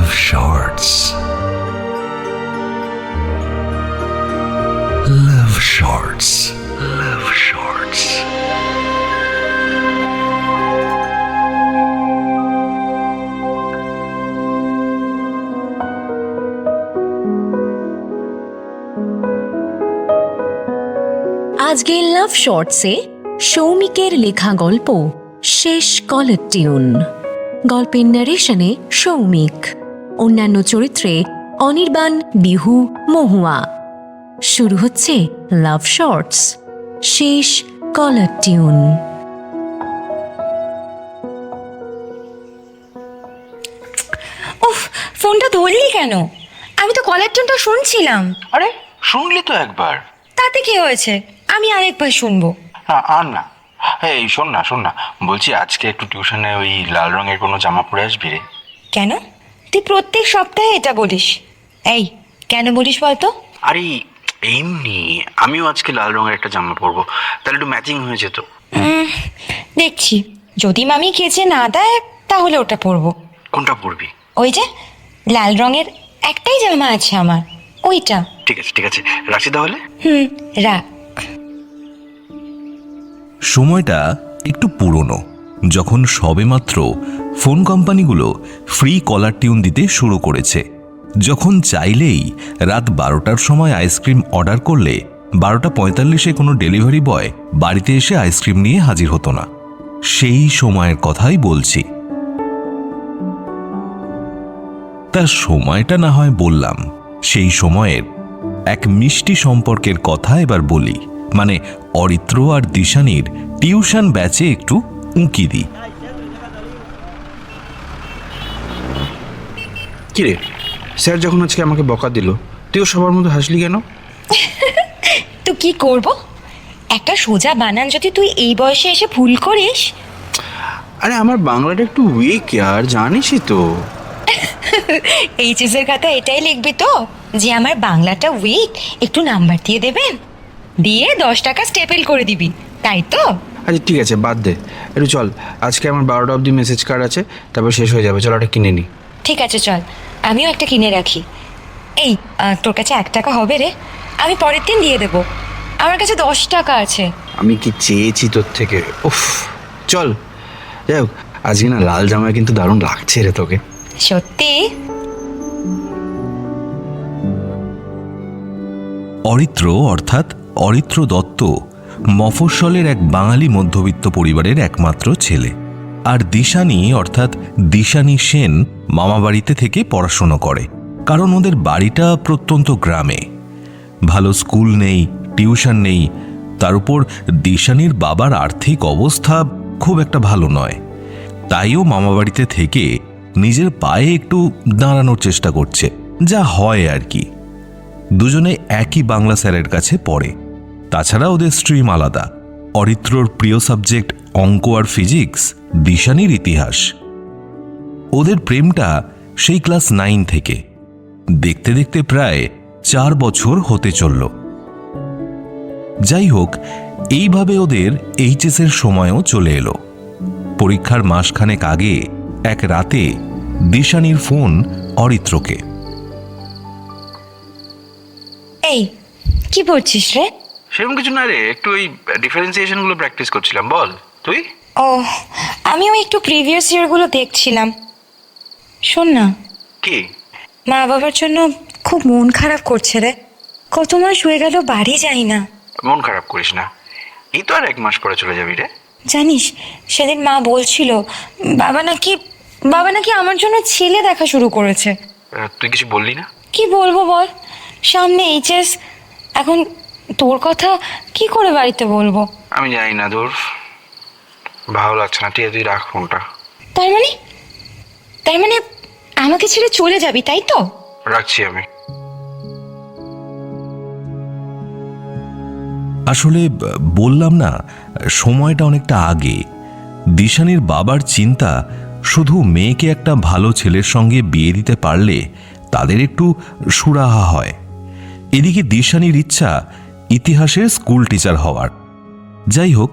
Love Shorts. Love Shorts. Love Shorts. আজকের লাভ শর্টসে সৌমিকের লেখা গল্প শেষ কলার টিউন। গল্পের ন্যারেশনে সৌমিক, অন্যান্য চরিত্রে অনির্বাণ, বিহু, মহুয়া। শুরু হচ্ছে লাভ শর্টস শেষ কলার টিউন। উফ, ফোনটা ধরলি কেন? আমি তো কলার টিউনটা শুনছিলাম। আরে শুনলি তো একবার। তাতে কি হয়েছে? আমি আরেকবার শুনবো। না আর না। এই শোন না বলছি আজকে একটু টিউশনে ওই লাল রঙের কোনো জামা পরে আসবি রে। কেন? তুই প্রত্যেক সপ্তাহে এটা বলিস। এই কেন বলিস বলতো? আরে এমনি আমিও আজকে লাল রঙের একটা জামা পরবো, তাহলে একটু ম্যাচিং হয়ে যেত। দেখছি, যদি মামি কেচে না দেয় তাহলে ওটা পরবো। কোনটা পরবি? ওই যে লাল রঙের একটাই জামা আছে আমার, ওইটা। ঠিক আছে রাখছি তাহলে। রাখ। সময়টা একটু পুরনো, যখন সবেমাত্র ফোন কোম্পানিগুলো ফ্রি কলার টিউন দিতে শুরু করেছে। যখন চাইলেই রাত 12টার সময় আইসক্রিম অর্ডার করলে 12:45-এ কোনো ডেলিভারি বয় বাড়িতে এসে আইসক্রিম নিয়ে হাজির হতো না। সেই সময়ের কথাই বলছি। তার সময়টা না হয় বললাম, সেই সময়ের এক মিষ্টি সম্পর্কের কথা এবার বলি। মানে অরিত্র আর দিশানির টিউশন ব্যাচে একটু উঁকি দিই। কিরে, স্যার যখন আজকে আমাকে বকা দিল, তুইও সবার মতো হাসলি কেন? তো কি করব? একটা সোজা বানান যদি তুই এই বয়সে এসে ভুল করিস। আরে আমার বাংলাটা একটু উইক আর, জানিসই তো। এইচএসের খাতা এটাই লিখবি তো, যে আমার বাংলাটা উইক, একটু নাম্বার দিয়ে দেবেন, দিয়ে 10 টাকা স্টেপেল করে দিবি, তাই তো? আচ্ছা ঠিক আছে, বাদ দে। একটু চল, আজকে আমার 12টা অবধি মেসেজ কার্ড আছে, তারপর শেষ হয়ে যাবে। চল ওটা কিনে নি। ঠিক আছে চল, আমিও একটা কিনে রাখি। এই তোর কাছে 1 টাকা হবে রে? আমি পরের দিন দিয়ে দেবো। আমার কাছে 10 টাকা আছে। আমি কি চেয়েছি তোর থেকে? উফ, চল। যাই হোক, আজকে না লাল জামায় কিন্তু দারুণ লাগছে রে তোকে। সত্যি? অরিত্র অর্থাৎ অরিত্র দত্ত মফস্বলের এক বাঙালি মধ্যবিত্ত পরিবারের একমাত্র ছেলে। আর দিশানি অর্থাৎ দিশানি সেন মামাবাড়িতে থেকে পড়াশোনা করে, কারণ ওদের বাড়িটা প্রত্যন্ত গ্রামে। ভালো স্কুল নেই, টিউশন নেই, তার উপর দিশানির বাবার আর্থিক অবস্থা খুব একটা ভালো নয়। তাইও মামাবাড়িতে থেকে নিজের পায়ে একটু দাঁড়ানোর চেষ্টা করছে, যা হয় আর কি। দুজনে একই বাংলা স্যারের কাছে পড়ে। তাছাড়া ওদের স্ট্রিম আলাদা। অরিত্রর প্রিয় সাবজেক্ট অঙ্ক আর ফিজিক্স, দিশানির ইতিহাস। ওদের প্রেমটা সেই ক্লাস 9 থেকে। দেখতে দেখতে প্রায় 4 বছর হতে চলল। যাই হোক, এইভাবে ওদের এইচএসের সময়ও চলে এলো। পরীক্ষার মাসখানেক আগে এক রাতে দিশানির ফোন অরিত্রকে। এই কি পড়ছিস রে? সেরকম কিছু না রে, একটু ওই ডিফারেন্সিয়েশন গুলো প্র্যাকটিস করছিলাম। বল তুই? ও, আমিও একটু প্রিভিয়াস ইয়ারগুলো দেখছিলাম। শোন না, কি? মা বাবার জন্য খুব মন খারাপ করছে রে। কত মাস হয়ে গেল বাড়ি যাই না। মন খারাপ করিস না, এই তো আর 1 মাস পরে চলে যাবি রে। জানিস, সেদিন মা বলছিল বাবা নাকি আমার জন্য ছেলে দেখা শুরু করেছে। তুই কিছু বললি না? কি বলবো বল, সামনে এইচএস, এখন তোর কথা কি করে বাড়িতে বলবো? আমি জানি না, দূর, ভালো লাগছে না। ঠিক আছে, তুই রাখ ফোনটা। তার মানে আমাকে ছেড়ে চলে যাবি, তাই তো? রাখছি আমি। আসলে বললাম না, সময়টা অনেকটা আগে। দিশানির বাবার চিন্তা শুধু মেয়েকে একটা ভালো ছেলের সঙ্গে বিয়ে দিতে পারলে তাদের একটু সুরাহা হয়। এদিকে দিশানির ইচ্ছা ইতিহাসের স্কুল টিচার হওয়ার। যাই হোক,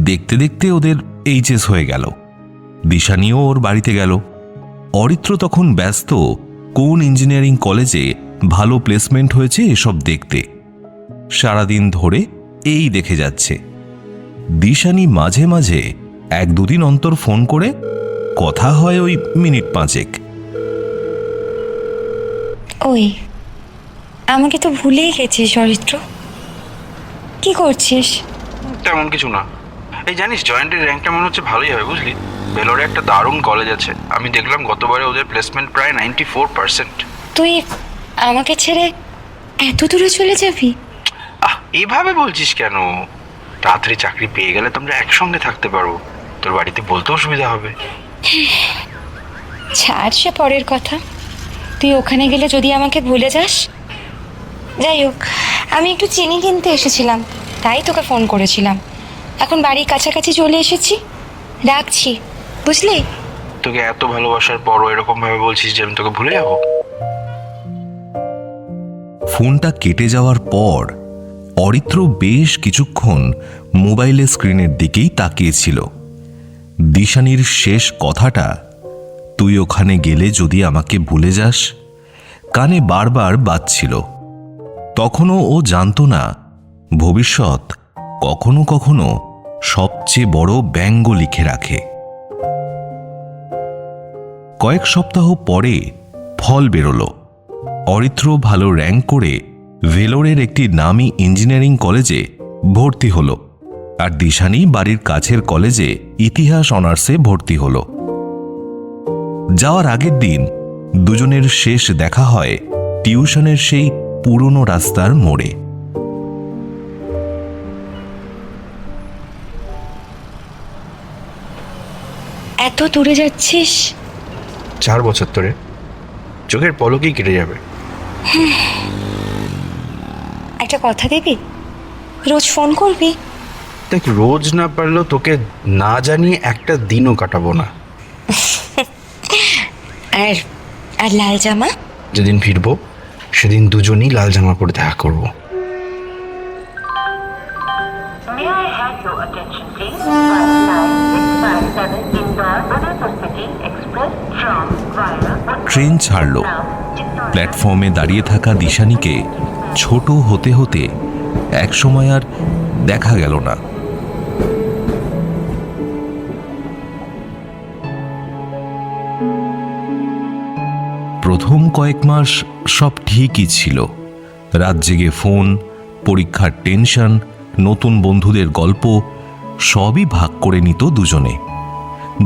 দেখতে দেখতে ওদের এইচএস হয়ে গেল। দিশানিও ওর বাড়িতে গেল। অরিত্র তখন ব্যস্ত কোন ইঞ্জিনিয়ারিং কলেজে ভালো প্লেসমেন্ট হয়েছে এসব দেখতে। সারাদিন ধরে এই দেখে যাচ্ছে। দিশানি মাঝে মাঝে 1-2 দিন অন্তর ফোন করে, কথা হয় ওই মিনিট 5। ওই আমাকে তো ভুলেই গেছিস অরিত্র। কি করছিস? তেমন কিছু না। এই জানিস, জয়েন্টের র্যাঙ্কটা মনে হচ্ছে ভালোই হবে, বুঝলি? ভেলোরে একটা দারুণ কলেজ আছে, আমি দেখলাম গতবারে ওদের প্লেসমেন্ট প্রায় 94%। তুই আমাকে ছেড়ে এত দূরে চলে যাবি? এভাবে বলছিস কেন? তাড়াতাড়ি চাকরি পেয়ে গেলে তোমরা একসঙ্গে থাকতে পারবো, তোর বাড়িতে বলতেও সুবিধা হবে। ছাড় সে পরের কথা। তুই ওখানে গেলে যদি আমাকে ভুলে যাস। যাই হোক, আমি একটু চিনি কিনতে এসেছিলাম, তাই তোকে ফোন করেছিলাম। এখন বাড়ির কাছাকাছি চলে এসেছি, রাখছি, বুঝলি? তোকে এত ভালোবাসার পরও এরকম ভাবে বলছিস যে আমি তোকে ভুলে যাবো? ফোনটা কেটে যাওয়ার পর অরিত্র বেশ কিছুক্ষণ মোবাইলের স্ক্রিনের দিকেই তাকিয়েছিল। দিশানির শেষ কথাটা, তুই ওখানে গেলে যদি আমাকে ভুলে যাস, কানে বারবার বাজছিল। তখনও ও জানত না ভবিষ্যৎ কখনো কখনো সবচেয়ে বড় ব্যঙ্গ লিখে রাখে। কয়েক সপ্তাহ পরে ফল বেরোলো। অরিত্র ভালো র্যাঙ্ক করে ভেলোরের একটি নামী ইঞ্জিনিয়ারিং কলেজে ভর্তি হলো, আর দিশানি বাড়ির কাছের কলেজে ইতিহাস অনার্সে ভর্তি হলো। যাওয়ার আগের দিন দুজনের শেষ দেখা হয় টিউশনের সেই পুরনো রাস্তার মোড়ে। এত দূরে যাচ্ছিস? 4 বছর ধরে চোখের পলকেই কেটে যাবে। একটা কথা দিবি? রোজ ফোন করবি? দেখ, রোজ না পারলেও তোকে না জানিয়ে একটা দিনও কাটাবো না। আর আর লাল জামা? যেদিন ফিরবো সেদিন দুজনেই লাল জামা পরে দেখা করবো। May I have your attention, please? Flight 9657 inbound Udaipur City Express from via train ছাড়ল। প্ল্যাটফর্মে দাঁড়িয়ে থাকা দিশানিকে ছোট হতে হতে একসময় আর দেখা গেল না। প্রথম কয়েক মাস সব ঠিকই ছিল। রাত জেগে ফোন, পরীক্ষার টেনশন, নতুন বন্ধুদের গল্প সবই ভাগ করে নিত দুজনে।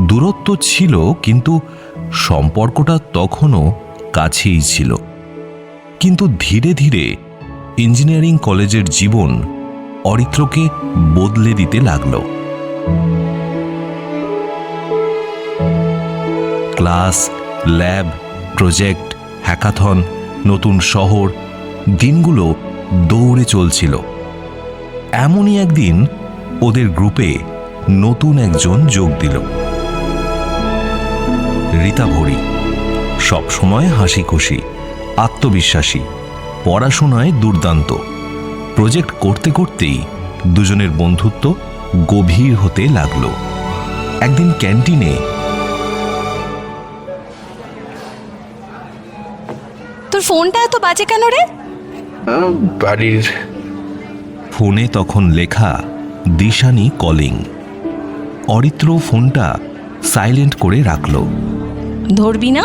দূরত্ব ছিল, কিন্তু সম্পর্কটা তখনও কাছেই ছিল। কিন্তু ধীরে ধীরে ইঞ্জিনিয়ারিং কলেজের জীবন অরিত্রকে বদলে দিতে লাগল। ক্লাস, ল্যাব, প্রজেক্ট, হ্যাকাথন, নতুন শহর, দিনগুলো দৌড়ে চলছিল। এমনই একদিন ওদের গ্রুপে নতুন একজন যোগ দিল, রীতা ভরি। সবসময় হাসি খুশি, আত্মবিশ্বাসী, পড়াশোনায় দুর্দান্ত। প্রজেক্ট করতে করতেই দুজনের বন্ধুত্ব গভীর হতে লাগলো। একদিন ক্যান্টিনে, তোর ফোনটা এত বাজে কেন রে? বাড়ির ফোনে তখন লেখা দিশানি কলিং। অরিত্র ফোনটা সাইলেন্ট করে রাখল। ধরবি না?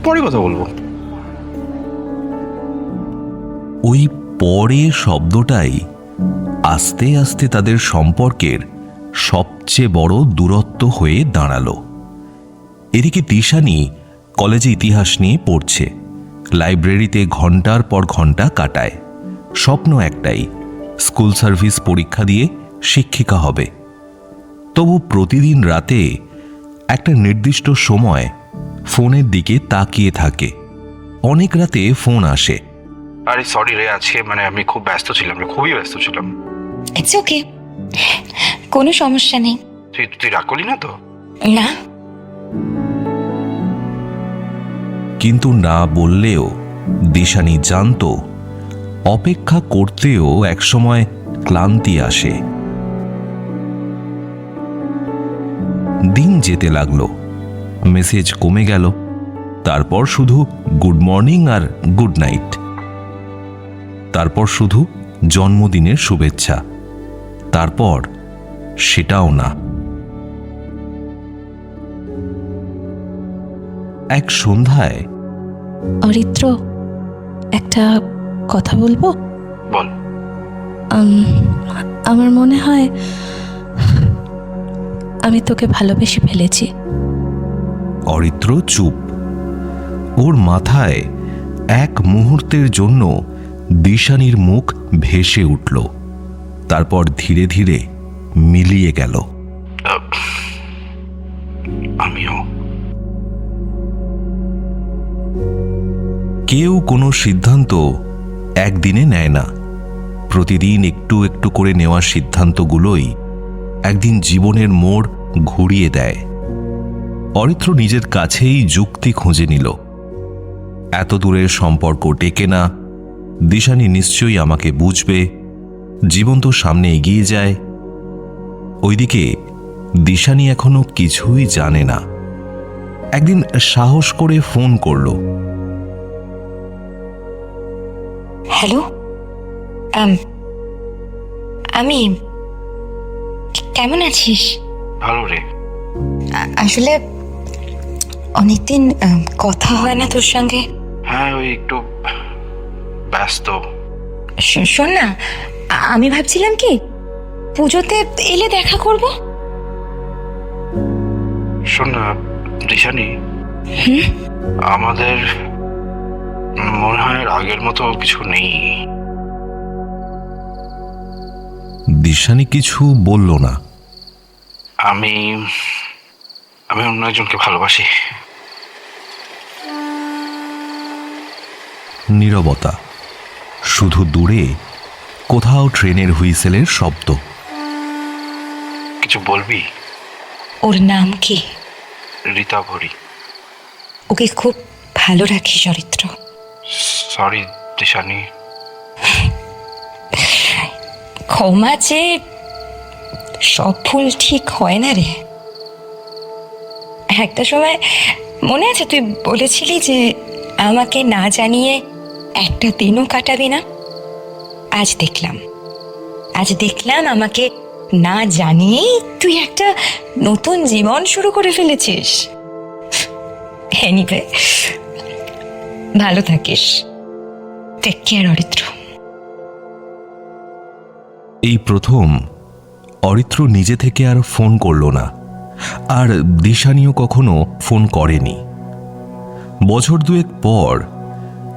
পরে কথা বলবো। ওই পরে শব্দটাই আস্তে আস্তে তাদের সম্পর্কের সবচেয়ে বড় দূরত্ব হয়ে দাঁড়ালো। এদিকে দিশানি কলেজে ইতিহাস নিয়ে পড়ছে, লাইব্রেরিতে ঘন্টার পর ঘন্টা কাটায়। স্বপ্ন একটাই, স্কুল সার্ভিস পরীক্ষা দিয়ে শিক্ষিকা হবে। তবু প্রতিদিন রাতে একটা নির্দিষ্ট সময় ফোনের দিকে তাকিয়ে থাকে। অনেক রাতে ফোন আসে। আরে সরি রে, আজকে আমি খুব ব্যস্ত ছিলাম রে, খুবই ব্যস্ত ছিলাম। ইটস ওকে, কোনো সমস্যা নেই। তুই রাগ করলি না তো? না। কিন্তু না বললেও দিশানি জানতো অপেক্ষা করতেও একসময় ক্লান্তি আসে। দিন যেতে লাগলো, মেসেজ কমে গেল, তারপর শুধু গুড মর্নিং আর গুড নাইট, তারপর শুধু জন্মদিনের শুভেচ্ছা, তারপর সেটাও না। এক সন্ধ্যায় অরিত্র, একটা কথা বলবো? বল। আমার মনে হয় আমি তোকে ভালোবেসে ফেলেছি। অরিত্র চুপ। ওর মাথায় এক মুহূর্তের জন্য দিশানির মুখ ভেসে উঠল, তারপর ধীরে ধীরে মিলিয়ে গেল। আমিও। কেউ কোনো সিদ্ধান্ত একদিনে নেয় না। প্রতিদিন একটু একটু করে নেওয়া সিদ্ধান্তগুলোই একদিন জীবনের মোড় ঘুরিয়ে দেয়। অরিত্র নিজের কাছেই যুক্তি খুঁজে নিল। এত দূরের সম্পর্ক টেকে না, দিশানি নিশ্চয়ই আমাকে বুঝবে, জীবন তো সামনে এগিয়ে যায়। ওইদিকে দিশানি এখনো কিছুই জানে না। একদিন সাহস করে ফোন করল। হ্যালো, আমি, কেমন আছিস? ভালো রে। আসলে অনেকদিন কথা হয় না তোর সঙ্গে। হ্যাঁ, ওই একটু ব্যস্ত। শোন না, আমি ভাবছিলাম কি পুজোতে এলে দেখা করব। শোন না দিশানি, আমাদের মনে হয় আর আগের মতো কিছু নেই। দিশানি কিছু বলল না। আমি অন্য একজনকে ভালোবাসি। নীরবতা, শুধু দূরে কোথাও ট্রেনের হুইসেলের শব্দ। কিছু বলবি? ওর নাম কি? রীতা ভরি। ওকে খুব ভালো রাখিস চরিত্র। সরি দিশানি। ক্ষমা চেয়ে সব ভুল ঠিক হয় না রে। একটা সময় মনে আছে তুই বলেছিলি যে আমাকে না জানিয়ে একটা দিনও কাটাবি না। আজ দেখলাম আমাকে না জানিয়েই তুই একটা নতুন জীবন শুরু করে ফেলেছিস। এনিওয়ে, ভালো থাকিস। Take care Aritra. এই প্রথম অরিত্র নিজে থেকে আর ফোন করল না, আর দিশানিও কখনো ফোন করেনি। বছর দুয়েক পর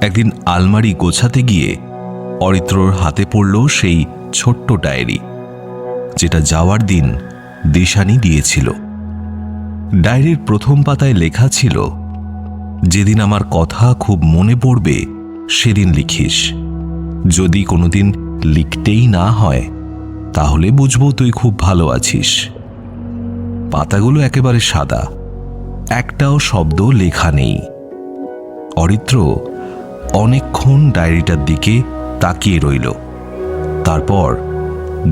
একদিন আলমারি গোছাতে গিয়ে অরিত্রর হাতে পড়ল সেই ছোট্ট ডায়েরি, যেটা যাওয়ার দিন দিশানি দিয়েছিল। ডায়েরির প্রথম পাতায় লেখা ছিল, যেদিন আমার কথা খুব মনে পড়বে সেদিন লিখিস, যদি কোনোদিন লিখতেই না হয় তাহলে বুঝবো তুই খুব ভালো আছিস। পাতাগুলো একেবারে সাদা, একটাও শব্দ লেখা নেই। অরিত্র অনেকক্ষণ ডায়েরিটার দিকে তাকিয়ে রইল, তারপর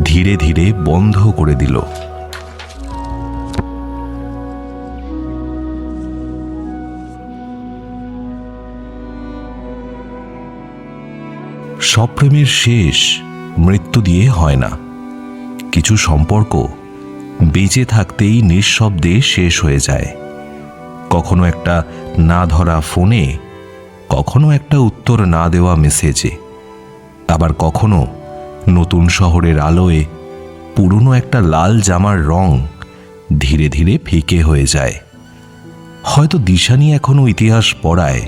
ধীরে ধীরে বন্ধ করে দিল। সব প্রেমের শেষ মৃত্যু দিয়ে হয় না। কিছু সম্পর্ক বেঁচে থাকতেই নিঃশব্দে শেষ হয়ে যায়। কখনো একটা না ধরা ফোনে, কখনো একটা উত্তর না দেওয়া মেসেজে, আবার কখনো নতুন শহরের আলোয় পুরনো একটা লাল জামার রং ধীরে ধীরে ফিকে হয়ে যায়। হয়তো দিশানি এখনো ইতিহাস পড়ায়,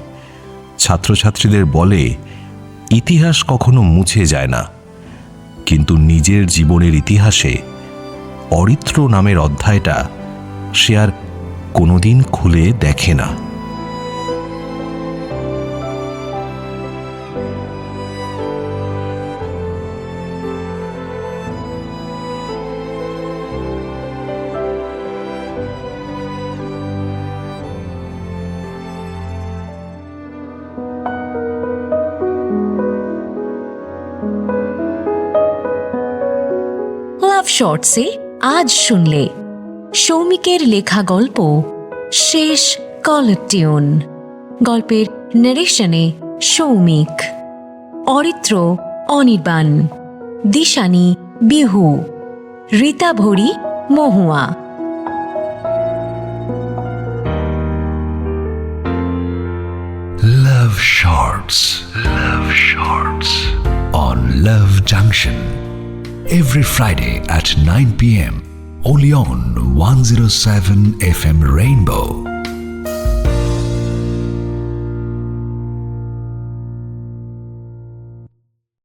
ছাত্রছাত্রীদের বলে ইতিহাস কখনো মুছে যায় না, কিন্তু নিজের জীবনের ইতিহাসে অরিত্র নামের অধ্যায়টা সে আর কোনোদিন খুলে দেখে না। লাভ শর্টসে আজ শুনলে সৌমিকের লেখা গল্প শেষ কলার টিউন। গল্পের নারেশনে সৌমিক, অরিত্র অনির্বাণ, দিশানি বিহু, রীতা ভরি মহুয়া। Love Shorts. Love Shorts. On Love Junction. Every Friday at 9 p.m. Only on 107 FM Rainbow.